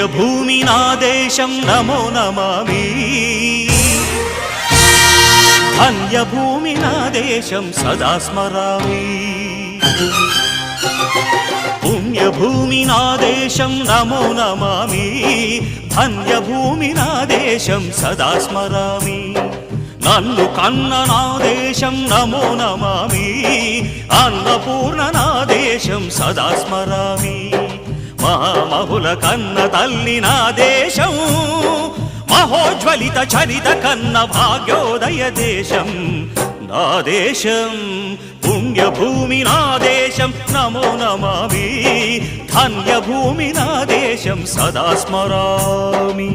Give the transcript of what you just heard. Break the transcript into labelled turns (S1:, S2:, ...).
S1: పుణ్యభూమి నా దేశం నమో నమామి ధన్యభూమి నా దేశం సదా స్మరామి పుణ్యభూమి నా దేశం నమో నమామి ధన్యభూమి నా దేశం సదా స్మరామి నన్ను కన్న నా దేశం నమో నమామి అన్నపూర్ణ నా దేశం సదా స్మరామి మహామహుల కన్న తల్లి నా దేశం మహోజ్వలిత చరిత కన్న భాగ్యోదయ దేశం నా దేశం పుణ్యభూమి నా దేశం నమో నమామి ధన్యభూమి నా దేశం సదా స్మరామి